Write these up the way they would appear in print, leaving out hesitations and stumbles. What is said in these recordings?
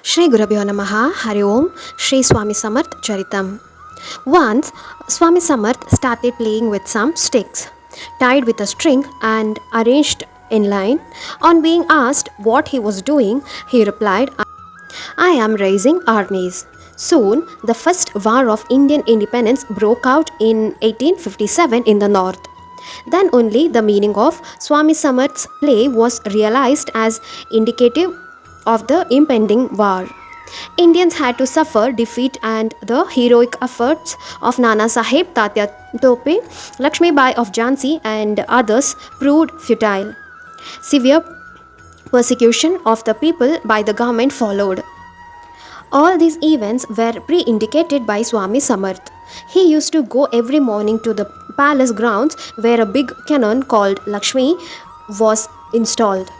Shri Gurabhyo Namaha, Hari Om, Shri Swami Samarth Charitham. Once, Swami Samarth started playing with some sticks, tied with a string and arranged in line. On being asked what he was doing, he replied, I am raising armies. Soon, the first war of Indian independence broke out in 1857 in the north. Then only the meaning of Swami Samarth's play was realized as indicative of the impending war. Indians had to suffer defeat, and the heroic efforts of Nana Sahib Tatya Tope, Lakshmi Bai of Jhansi, and others proved futile. Severe persecution of the people by the government followed. All these events were pre-indicated by Swami Samarth. He used to go every morning to the palace grounds where a big cannon called Lakshmi was installed.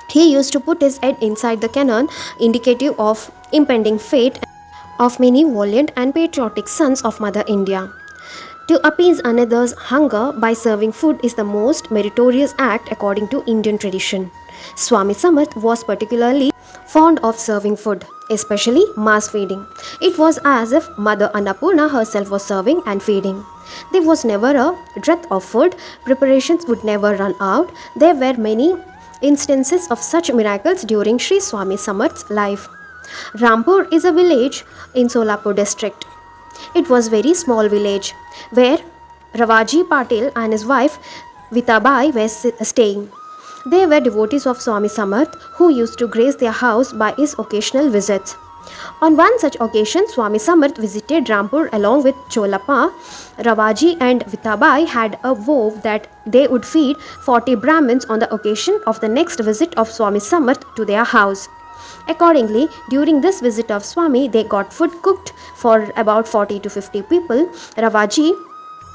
He used to put his head inside the cannon, indicative of impending fate of many valiant and patriotic sons of Mother India. To appease another's hunger by serving food is the most meritorious act according to Indian tradition. Swami Samarth was particularly fond of serving food, especially mass feeding. It was as if Mother Annapurna herself was serving and feeding. There was never a dearth of food, preparations would never run out. There were many instances of such miracles during Sri Swami Samarth's life. Rampur is a village in Solapur district. It was a very small village where Ravaji Patil and his wife Vitabai were staying. They were devotees of Swami Samarth who used to grace their house by his occasional visits. On one such occasion, Swami Samarth visited Rampur along with Cholappa. Ravaji and Vitabai had a vow that they would feed 40 Brahmins on the occasion of the next visit of Swami Samarth to their house. Accordingly, during this visit of Swami, they got food cooked for about 40 to 50 people. Ravaji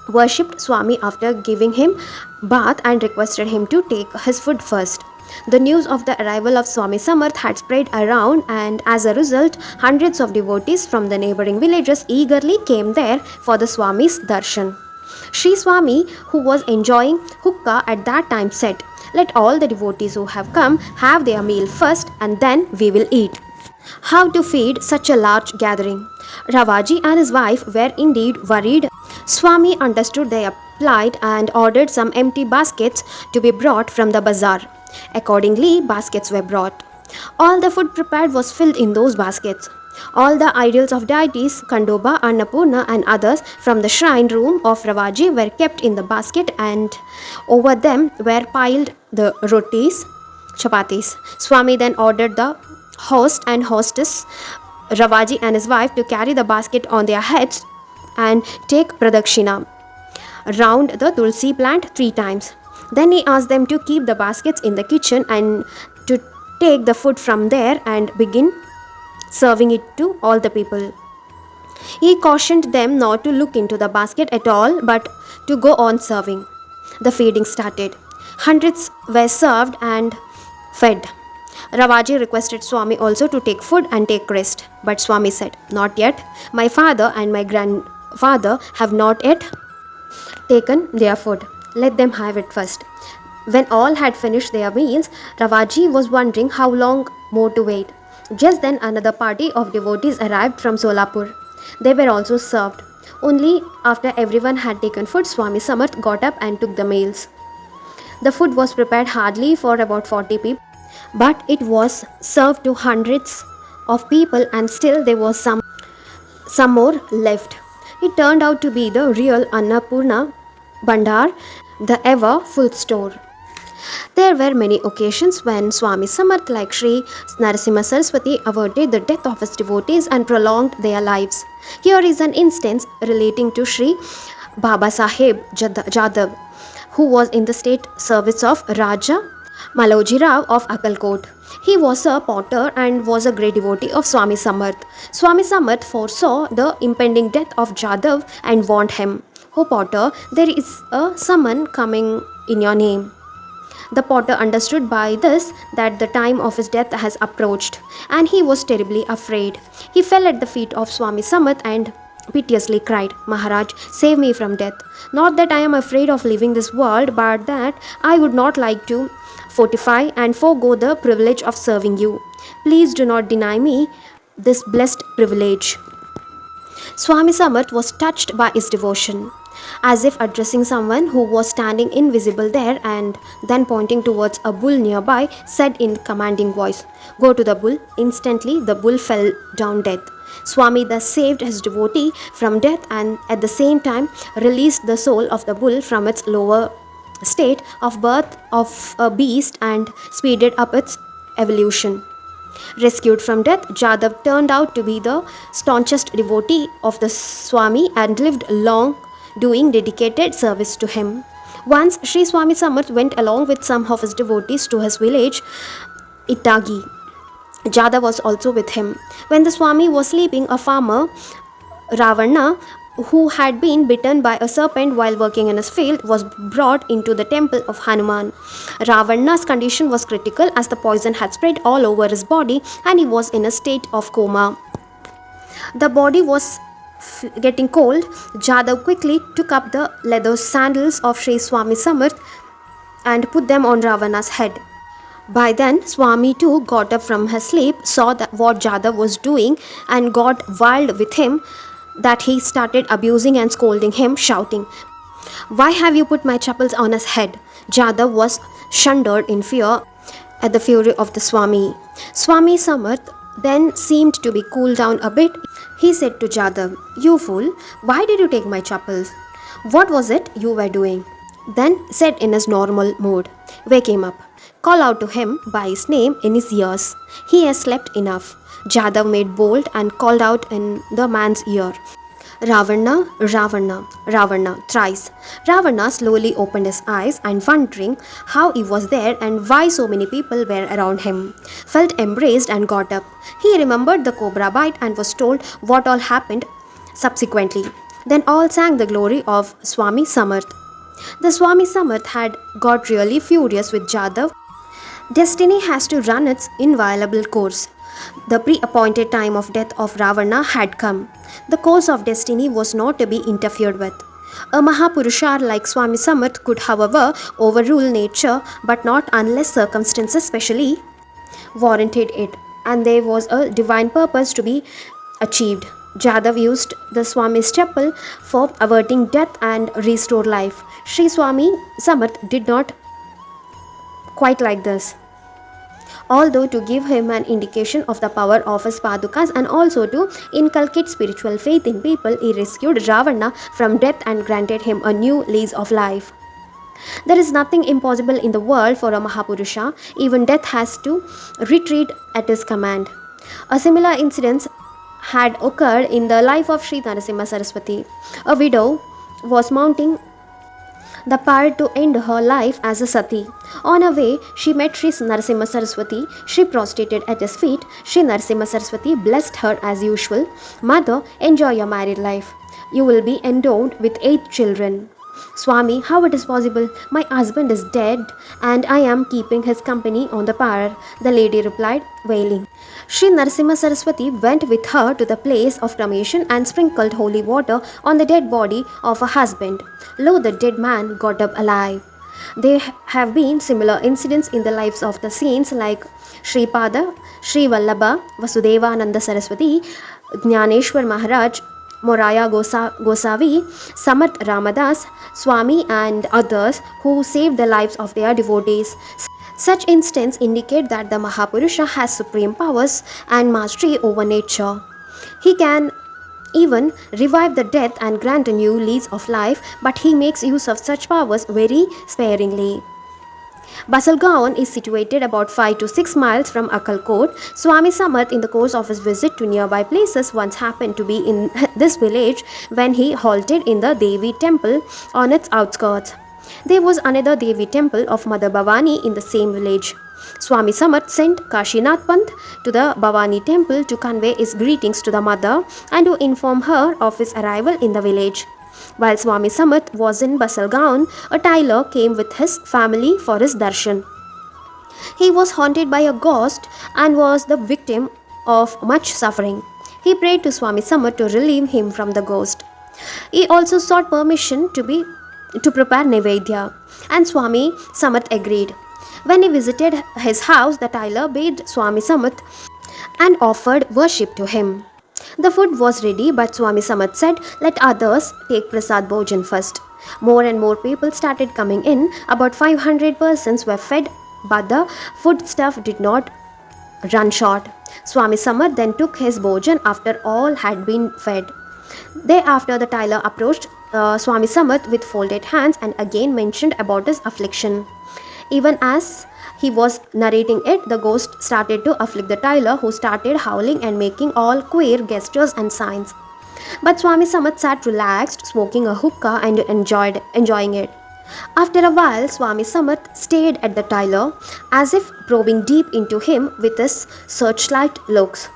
worshipped Swami after giving him bath and requested him to take his food first. The news of the arrival of Swami Samarth had spread around, and as a result, hundreds of devotees from the neighboring villages eagerly came there for the Swami's darshan. Sri Swami, who was enjoying hookah at that time, said, "Let all the devotees who have come have their meal first, and then we will eat." How to feed such a large gathering? Ravaji and his wife were indeed worried. Swami understood their plight and ordered some empty baskets to be brought from the bazaar. Accordingly, baskets were brought. All the food prepared was filled in those baskets. All the idols of deities, Kandoba, Annapurna and others from the shrine room of Ravaji were kept in the basket, and over them were piled the rotis, chapatis. Swami then ordered the host and hostess, Ravaji and his wife, to carry the basket on their heads and take pradakshina round the tulsi plant 3 times. Then he asked them to keep the baskets in the kitchen and to take the food from there and begin serving it to all the people. He cautioned them not to look into the basket at all, but to go on serving. The feeding started. Hundreds were served and fed. Ravaji requested Swami also to take food and take rest, but Swami said, "Not yet. My father and my grandfather have not yet taken their food. Let them have it first." When all had finished their meals, Ravaji was wondering how long more to wait. Just then another party of devotees arrived from Solapur. They were also served. Only after everyone had taken food, Swami Samarth got up and took the meals. The food was prepared hardly for about 40 people, but it was served to hundreds of people, and still there was some more left. It turned out to be the real Annapurna Bandar, the ever full store. There were many occasions when Swami Samarth, like Sri Narasimha Saraswati, averted the death of his devotees and prolonged their lives. Here is an instance relating to Sri Baba Saheb Jadhav, who was in the state service of Raja Maloji Rao of Akalkot. He was a potter and was a great devotee of Swami Samarth. Swami Samarth foresaw the impending death of Jadhav and warned him, "O potter, there is a summon coming in your name." The potter understood by this that the time of his death has approached, and he was terribly afraid. He fell at the feet of Swami Samarth and piteously cried, "Maharaj, save me from death. Not that I am afraid of leaving this world, but that I would not like to fortify, and forego the privilege of serving you. Please do not deny me this blessed privilege. Swami Samarth was touched by his devotion. As if addressing someone who was standing invisible there, and then pointing towards a bull nearby, said in commanding voice, "Go to the bull." Instantly the bull fell down dead. Swami thus saved his devotee from death and at the same time released the soul of the bull from its lower state of birth of a beast and speeded up its evolution. Rescued from death, Jadav turned out to be the staunchest devotee of the Swami and lived long doing dedicated service to him. Once, Sri Swami Samarth went along with some of his devotees to his village, Itagi. Jadav was also with him. When the Swami was sleeping, a farmer, Ravana, who had been bitten by a serpent while working in his field, was brought into the temple of Hanuman. Ravana's condition was critical as the poison had spread all over his body and he was in a state of coma. The body was getting cold. Jadav quickly took up the leather sandals of Sri Swami Samarth and put them on Ravana's head. By then, Swami too got up from his sleep, saw that what Jadav was doing, and got wild with him that he started abusing and scolding him, shouting, "Why have you put my chappals on his head?" Jadav was shuddered in fear at the fury of the Swami. Swami Samarth then seemed to be cooled down a bit. He said to Jadav, "You fool, why did you take my chappals? What was it you were doing?" Then said in his normal mood, "Wake him up. Call out to him by his name in his ears. He has slept enough." Jadav made bold and called out in the man's ear, "Ravana, Ravana, Ravana," thrice. Ravana slowly opened his eyes and, wondering how he was there and why so many people were around him, felt embraced and got up. He remembered the cobra bite and was told what all happened subsequently. Then all sang the glory of Swami Samarth. The Swami Samarth had got really furious with Jadav. Destiny has to run its inviolable course. The pre-appointed time of death of Ravana had come. The course of destiny was not to be interfered with. A Mahapurusha like Swami Samarth could, however, overrule nature, but not unless circumstances specially warranted it, and there was a divine purpose to be achieved. Jadav used the Swami's chapel for averting death and restore life. Sri Swami Samarth did not quite like this. Although to give him an indication of the power of his padukas and also to inculcate spiritual faith in people, he rescued Ravana from death and granted him a new lease of life. There is nothing impossible in the world for a Mahapurusha. Even death has to retreat at his command. A similar incident had occurred in the life of Sri Narasimha Saraswati. A widow was mounting the pyre to end her life as a sati. On her way, she met Sri Narasimha Saraswati. She prostrated at his feet. Sri Narasimha Saraswati blessed her as usual. "Mother, enjoy your married life. You will be endowed with 8 children." "Swami, how it is possible? My husband is dead and I am keeping his company on the pyre," the lady replied, wailing. Sri Narasimha Saraswati went with her to the place of cremation and sprinkled holy water on the dead body of her husband. Lo, the dead man got up alive. There have been similar incidents in the lives of the saints like Sri Pada, Sri Vallabha, Vasudevananda Saraswati, Jnaneshwar Maharaj, Moraya Gosavi, Samarth Ramadas, Swami and others who saved the lives of their devotees. Such instances indicate that the Mahapurusha has supreme powers and mastery over nature. He can even revive the dead and grant a new lease of life, but he makes use of such powers very sparingly. Basalgaon is situated about 5 to 6 miles from Akkalkot. Swami Samarth, in the course of his visit to nearby places, once happened to be in this village when he halted in the Devi temple on its outskirts. There was another Devi temple of Mother Bhavani in the same village. Swami Samarth sent Kashinath Pant to the Bhavani temple to convey his greetings to the mother and to inform her of his arrival in the village. While Swami Samarth was in Basalgaon, a tailor came with his family for his darshan. He was haunted by a ghost and was the victim of much suffering. He prayed to Swami Samarth to relieve him from the ghost. He also sought permission to prepare Nevedya, and Swami Samarth agreed. When he visited his house, the tailor bathed Swami Samarth and offered worship to him. The food was ready, but Swami Samarth said, "Let others take Prasad Bhojan first." More and more people started coming in. About 500 persons were fed, but the foodstuff did not run short. Swami Samarth then took his Bhojan after all had been fed. Thereafter, the tailor approached Swami Samarth with folded hands and again mentioned about his affliction. Even as he was narrating it, the ghost started to afflict the tailor, who started howling and making all queer gestures and signs. But Swami Samarth sat relaxed, smoking a hookah and enjoying it. After a while, Swami Samarth stared at the tailor, as if probing deep into him with his searchlight looks.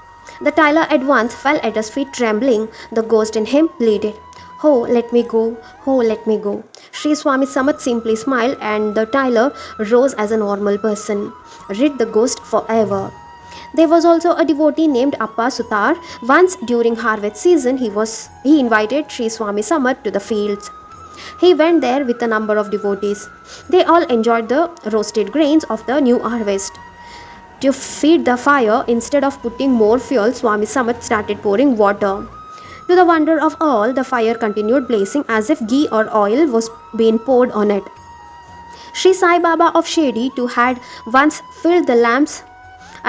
The tailor at once fell at his feet trembling. The ghost in him pleaded, "Oh, let me go, oh, let me go." Sri Swami Samarth simply smiled and the tailor rose as a normal person, rid the ghost forever. There was also a devotee named Appa Sutar. Once during harvest season, he invited Sri Swami Samarth to the fields. He went there with a number of devotees. They all enjoyed the roasted grains of the new harvest. To feed the fire, instead of putting more fuel, Swami Samarth started pouring water. To the wonder of all, the fire continued blazing as if ghee or oil was being poured on it. Sri Sai Baba of Shedi too had once filled the lamps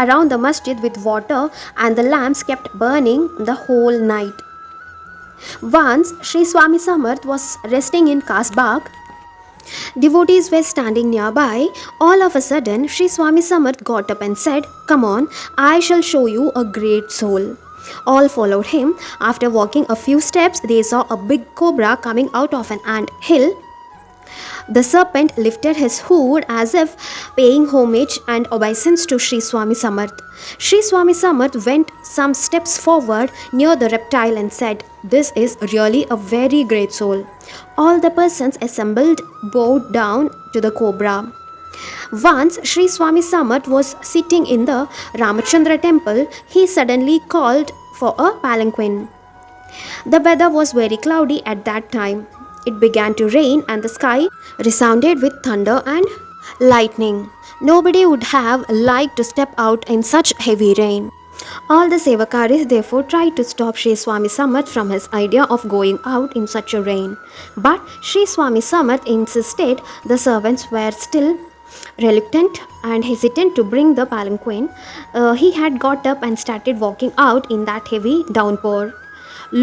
around the masjid with water, and the lamps kept burning the whole night. Once Sri Swami Samarth was resting in Kasbag. Devotees were standing nearby. All of a sudden, Sri Swami Samarth got up and said, "Come on, I shall show you a great soul." All followed him. After walking a few steps, they saw a big cobra coming out of an ant hill. The serpent lifted his hood as if paying homage and obeisance to Sri Swami Samarth. Sri Swami Samarth went some steps forward near the reptile and said, "This is really a very great soul." All the persons assembled bowed down to the cobra. Once Sri Swami Samarth was sitting in the Ramachandra temple. He suddenly called for a palanquin. The weather was very cloudy at that time. It began to rain and the sky resounded with thunder and lightning. Nobody would have liked to step out in such heavy rain. All the Sevakaris therefore tried to stop Sri Swami Samarth from his idea of going out in such a rain. But Sri Swami Samarth insisted. The servants were still reluctant and hesitant to bring the palanquin. He had got up and started walking out in that heavy downpour.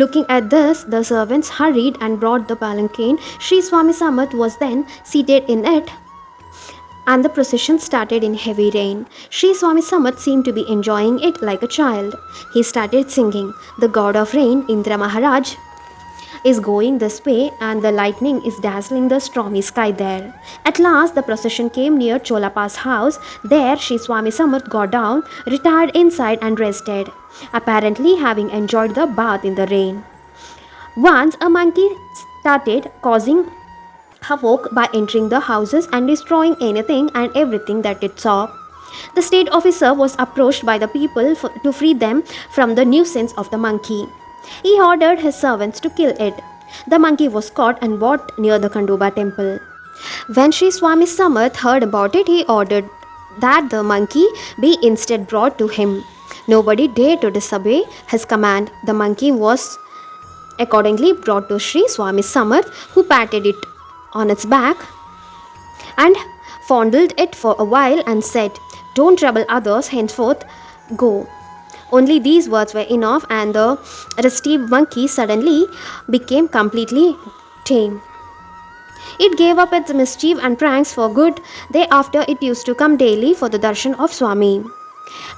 Looking at this, the servants hurried and brought the palanquin. Sri Swami Samarth was then seated in it, and the procession started in heavy rain. Sri Swami Samarth seemed to be enjoying it like a child. He started singing, "The god of rain, Indra Maharaj, is going this way, and the lightning is dazzling the stormy sky there." At last, the procession came near Cholapa's house. There, Sri Swami Samarth got down, retired inside, and rested, apparently having enjoyed the bath in the rain. Once, a monkey started causing havoc by entering the houses and destroying anything and everything that it saw. The state officer was approached by the people to free them from the nuisance of the monkey. He ordered his servants to kill it. The monkey was caught and brought near the Khandoba temple. When Sri Swami Samarth heard about it, he ordered that the monkey be instead brought to him. Nobody dared to disobey his command. The monkey was accordingly brought to Sri Swami Samarth, who patted it on its back and fondled it for a while and said, "Don't trouble others, henceforth go." Only these words were enough, and the restive monkey suddenly became completely tame. It gave up its mischief and pranks for good. Thereafter, it used to come daily for the darshan of Swami.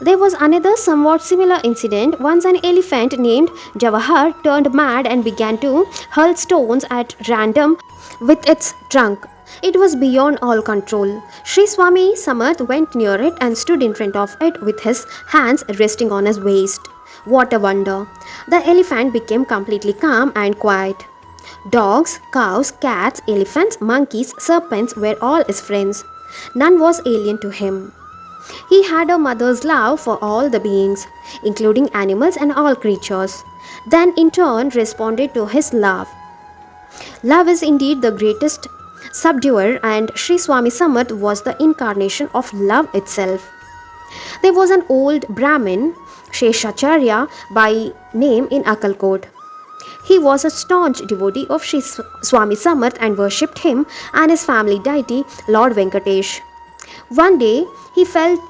There was another somewhat similar incident. Once an elephant named Jawahar turned mad and began to hurl stones at random with its trunk. It was beyond all control. Sri Swami Samarth went near it and stood in front of it with his hands resting on his waist. What a wonder! The elephant became completely calm and quiet. Dogs, cows, cats, elephants, monkeys, serpents were all his friends. None was alien to him. He had a mother's love for all the beings, including animals and all creatures. Then in turn responded to his love. Love is indeed the greatest subduer, and Sri Swami Samarth was the incarnation of love itself. There was an old Brahmin, Sheshacharya by name in Akalkot. He was a staunch devotee of Sri Swami Samarth and worshipped him and his family deity, Lord Venkatesh. One day, he felt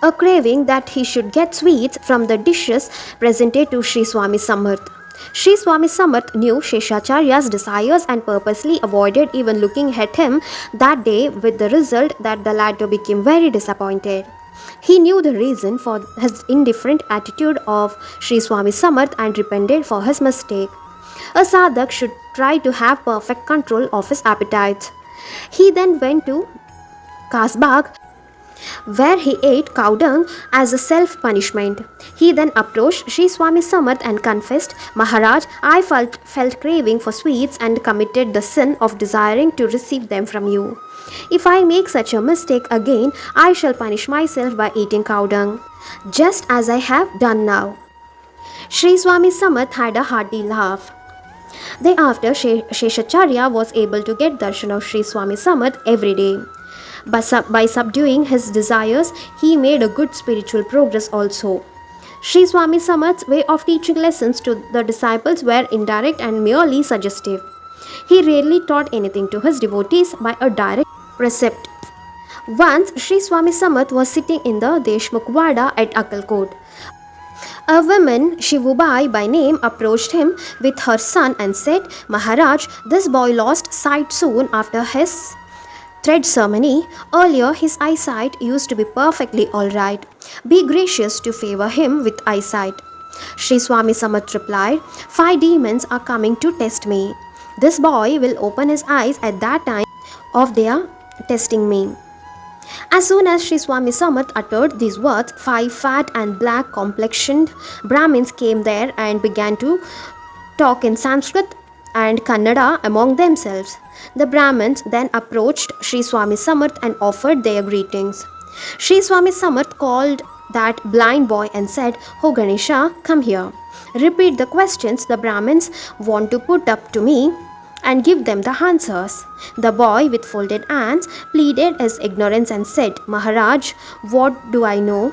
a craving that he should get sweets from the dishes presented to Sri Swami Samarth. Sri Swami Samarth knew Sheshacharya's desires and purposely avoided even looking at him that day, with the result that the latter became very disappointed. He knew the reason for his indifferent attitude of Sri Swami Samarth and repented for his mistake. A sadhak should try to have perfect control of his appetites. He then went to Kasbag, where he ate cow dung as a self-punishment. He then approached Sri Swami Samarth and confessed, Maharaj, I felt craving for sweets and committed the sin of desiring to receive them from you. If I make such a mistake again, I shall punish myself by eating cow dung, just as I have done now. Sri Swami Samarth had a hearty laugh. Thereafter, Sheshacharya was able to get darshan of Sri Swami Samarth every day. By subduing his desires, he made a good spiritual progress also. Sri Swami Samarth's way of teaching lessons to the disciples were indirect and merely suggestive. He rarely taught anything to his devotees by a direct precept. Once, Sri Swami Samarth was sitting in the Deshmukh Wada at Akalkot. A woman, Shivubai by name, approached him with her son and said, Maharaj, this boy lost sight soon after his thread ceremony. Earlier, his eyesight used to be perfectly alright. Be gracious to favor him with eyesight. Sri Swami Samarth replied, 5 demons are coming to test me. This boy will open his eyes at that time of their testing me. As soon as Sri Swami Samarth uttered these words, 5 fat and black complexioned Brahmins came there and began to talk in Sanskrit and Kannada among themselves. The Brahmins then approached Sri Swami Samarth and offered their greetings. Sri Swami Samarth called that blind boy and said, Oh Ganesha, come here. Repeat the questions the Brahmins want to put up to me and give them the answers. The boy with folded hands pleaded his ignorance and said, Maharaj, what do I know?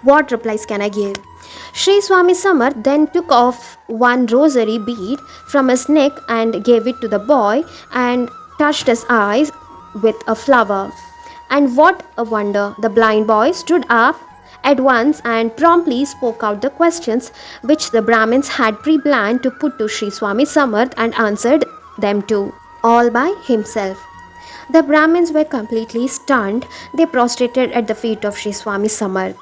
What replies can I give? Sri Swami Samarth then took off one rosary bead from his neck and gave it to the boy and touched his eyes with a flower. And what a wonder! The blind boy stood up at once and promptly spoke out the questions which the Brahmins had pre-planned to put to Sri Swami Samarth and answered them too, all by himself. The Brahmins were completely stunned. They prostrated at the feet of Sri Swami Samarth.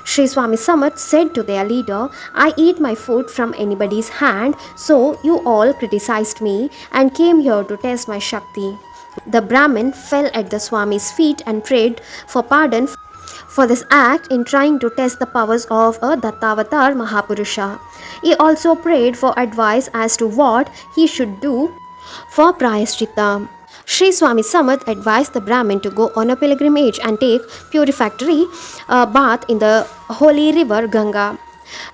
Sri Swami Samarth said to their leader, I eat my food from anybody's hand, so you all criticized me and came here to test my Shakti. The Brahmin fell at the Swami's feet and prayed for pardon for this act in trying to test the powers of a Dattavatar Mahapurusha. He also prayed for advice as to what he should do for Prayaschitta. Sri Swami Samarth advised the Brahmin to go on a pilgrimage and take purificatory bath in the holy river Ganga.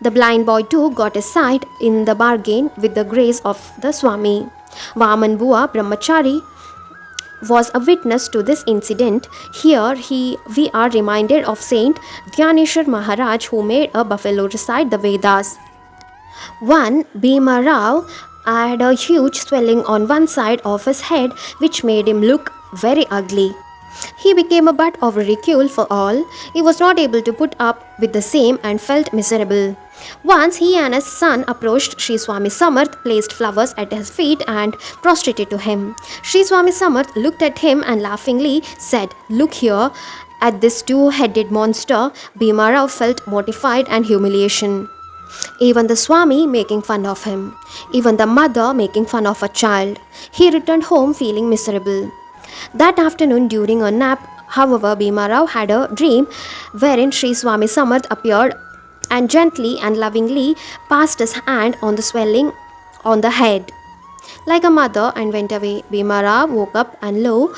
The blind boy too got his sight in the bargain with the grace of the Swami. Vaman Bua Brahmachari was a witness to this incident. Here we are reminded of Saint Dhyaneshwar Maharaj, who made a buffalo recite the Vedas. One Bhima Rao had a huge swelling on one side of his head which made him look very ugly. He became a butt of ridicule for all. He was not able to put up with the same and felt miserable. Once he and his son approached Sri Swami Samarth, placed flowers at his feet and prostrated to him. Sri Swami Samarth looked at him and laughingly said, Look here at this two-headed monster. Bhima Rao felt mortified and humiliation. Even the Swami making fun of him. Even the mother making fun of a child. He returned home feeling miserable. That afternoon during a nap, however, Bhima Rao had a dream wherein Sri Swami Samarth appeared and gently and lovingly passed his hand on the swelling on the head like a mother and went away. Bhima Rao woke up and lo,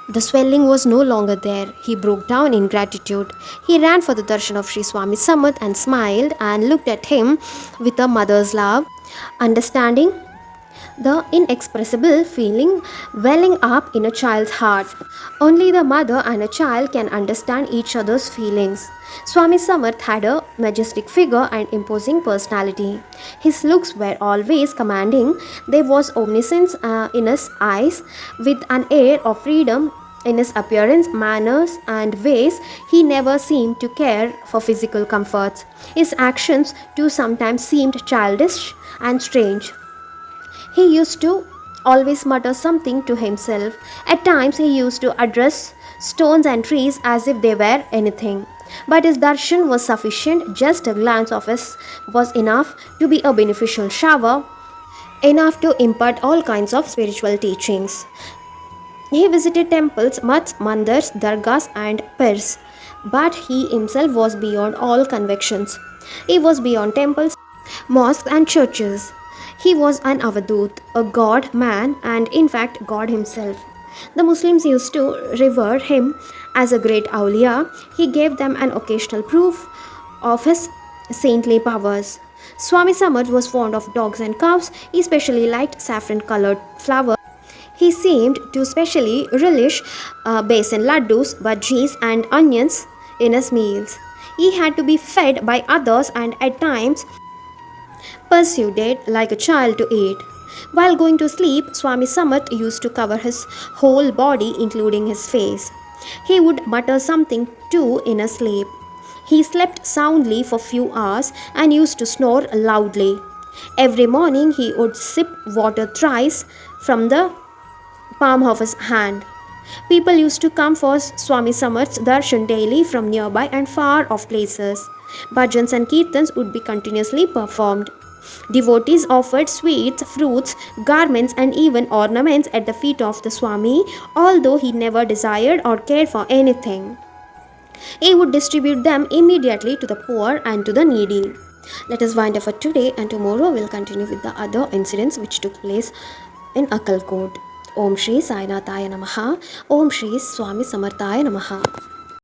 the swelling was no longer there. He broke down in gratitude. He ran for the darshan of Sri Swami Samarth and smiled and looked at him with a mother's love. Understanding the inexpressible feeling welling up in a child's heart. Only the mother and a child can understand each other's feelings. Swami Samarth had a majestic figure and imposing personality. His looks were always commanding. There was omniscience in his eyes, with an air of freedom in his appearance, manners, and ways. He never seemed to care for physical comforts. His actions, too, sometimes seemed childish and strange. He used to always mutter something to himself. At times, he used to address stones and trees as if they were anything. But his darshan was sufficient, just a glance of his was enough to be a beneficial shower, enough to impart all kinds of spiritual teachings. He visited temples, mats, mandirs, dargahs, and pirs, but he himself was beyond all convictions. He was beyond temples, mosques, and churches. He was an avadut, a god man, and in fact, God himself. The Muslims used to revere him as a great awliya. He gave them an occasional proof of his saintly powers. Swami Samarth was fond of dogs and cows. He especially liked saffron colored flowers. He seemed to specially relish besan laddus, bhajis, and onions in his meals. He had to be fed by others and at times persuaded like a child to eat. While going to sleep, Swami Samarth used to cover his whole body, including his face. He would mutter something too in his sleep. He slept soundly for few hours and used to snore loudly. Every morning he would sip water thrice from the palm of his hand. People used to come for Swami Samarth's darshan daily from nearby and far off places. Bhajans and kirtans would be continuously performed. Devotees offered sweets, fruits, garments, and even ornaments at the feet of the Swami, although he never desired or cared for anything. He would distribute them immediately to the poor and to the needy. Let us wind up for today, and tomorrow we'll continue with the other incidents which took place in Akkalkot. Om Shri Sainathaya Namaha. Om Shri Swami Samarthaya Namaha.